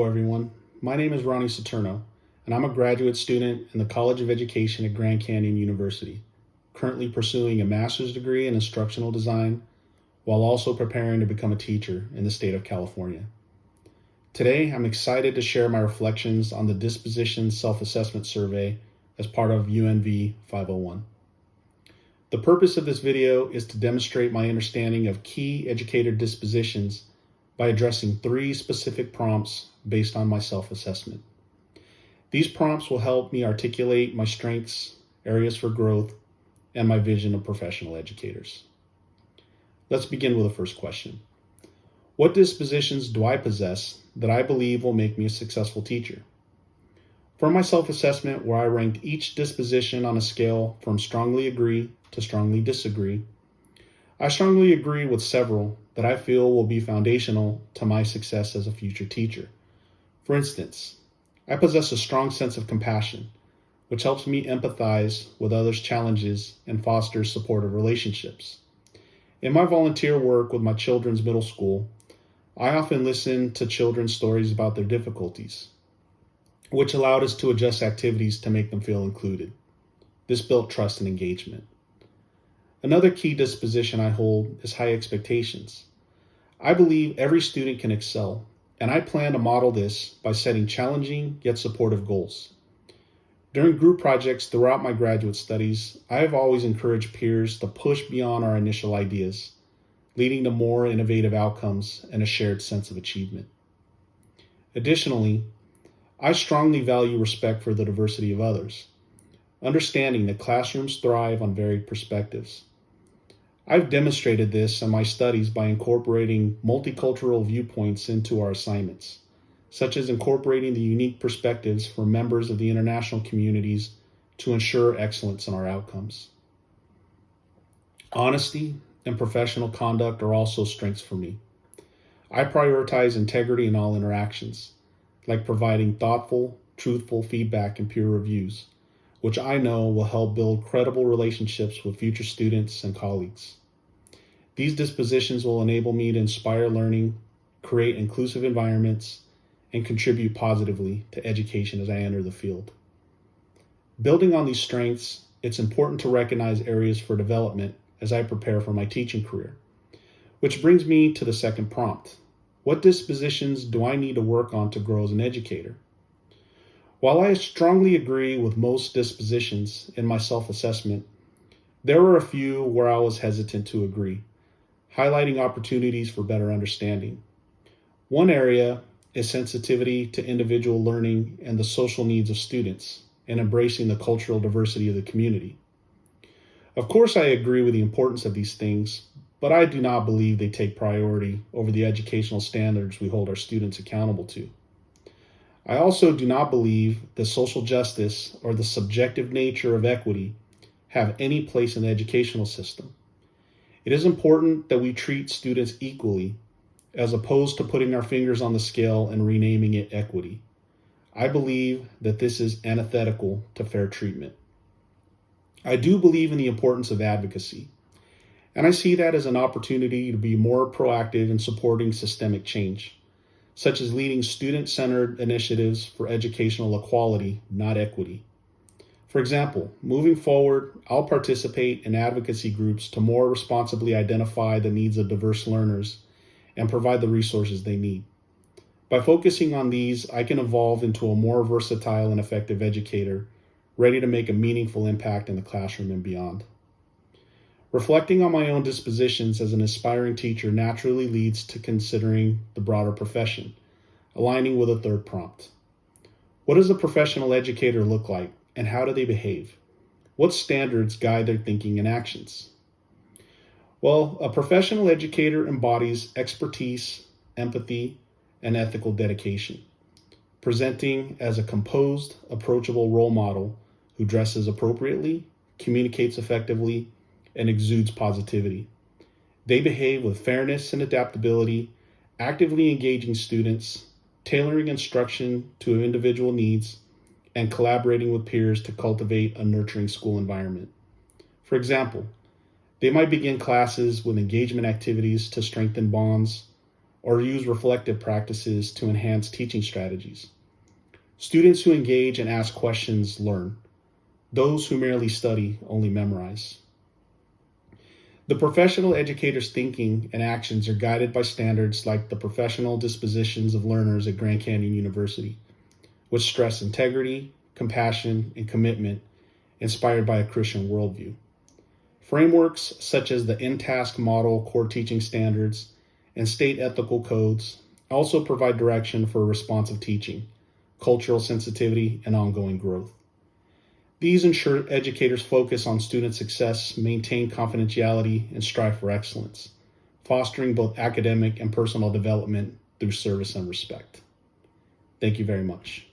everyone. My name is Ronnie Saturno, and I'm a graduate student in the College of Education at Grand Canyon University, currently pursuing a master's degree in instructional design while also preparing to become a teacher in the state of California. Today, I'm excited to share my reflections on the Disposition Self-Assessment Survey as part of UNV-501. The purpose of this video is to demonstrate my understanding of key educator dispositions by addressing 3 specific prompts based on my self-assessment. These prompts will help me articulate my strengths, areas for growth, and my vision of professional educators. Let's begin with the first question. What dispositions do I possess that I believe will make me a successful teacher? For my self-assessment, where I ranked each disposition on a scale from strongly agree to strongly disagree, I strongly agree with several that I feel will be foundational to my success as a future teacher. For instance, I possess a strong sense of compassion, which helps me empathize with others' challenges and fosters supportive relationships. In my volunteer work with my children's middle school, I often listen to children's stories about their difficulties, which allowed us to adjust activities to make them feel included. This built trust and engagement. Another key disposition I hold is high expectations. I believe every student can excel, and I plan to model this by setting challenging yet supportive goals. During group projects throughout my graduate studies, I have always encouraged peers to push beyond our initial ideas, leading to more innovative outcomes and a shared sense of achievement. Additionally, I strongly value respect for the diversity of others, understanding that classrooms thrive on varied perspectives. I've demonstrated this in my studies by incorporating multicultural viewpoints into our assignments, such as incorporating the unique perspectives for members of the international communities to ensure excellence in our outcomes. Honesty and professional conduct are also strengths for me. I prioritize integrity in all interactions, like providing thoughtful, truthful feedback and peer reviews, which I know will help build credible relationships with future students and colleagues. These dispositions will enable me to inspire learning, create inclusive environments, and contribute positively to education as I enter the field. Building on these strengths, it's important to recognize areas for development as I prepare for my teaching career, which brings me to the second prompt. What dispositions do I need to work on to grow as an educator? While I strongly agree with most dispositions in my self-assessment, there were a few where I was hesitant to agree, highlighting opportunities for better understanding. One area is sensitivity to individual learning and the social needs of students, and embracing the cultural diversity of the community. Of course, I agree with the importance of these things, but I do not believe they take priority over the educational standards we hold our students accountable to. I also do not believe that social justice or the subjective nature of equity have any place in the educational system. It is important that we treat students equally, as opposed to putting our fingers on the scale and renaming it equity. I believe that this is antithetical to fair treatment. I do believe in the importance of advocacy, and I see that as an opportunity to be more proactive in supporting systemic change, such as leading student-centered initiatives for educational equality, not equity. For example, moving forward, I'll participate in advocacy groups to more responsibly identify the needs of diverse learners and provide the resources they need. By focusing on these, I can evolve into a more versatile and effective educator, ready to make a meaningful impact in the classroom and beyond. Reflecting on my own dispositions as an aspiring teacher naturally leads to considering the broader profession, aligning with a third prompt. What does a professional educator look like, and how do they behave? What standards guide their thinking and actions? Well, a professional educator embodies expertise, empathy, and ethical dedication, presenting as a composed, approachable role model who dresses appropriately, communicates effectively, and exudes positivity. They behave with fairness and adaptability, actively engaging students, tailoring instruction to individual needs, and collaborating with peers to cultivate a nurturing school environment. For example, they might begin classes with engagement activities to strengthen bonds, or use reflective practices to enhance teaching strategies. Students who engage and ask questions learn. Those who merely study only memorize. The professional educator's thinking and actions are guided by standards like the professional dispositions of learners at Grand Canyon University, which stress integrity, compassion, and commitment inspired by a Christian worldview. Frameworks such as the InTask model core teaching standards and state ethical codes also provide direction for responsive teaching, cultural sensitivity, and ongoing growth. These ensure educators focus on student success, maintain confidentiality, and strive for excellence, fostering both academic and personal development through service and respect. Thank you very much.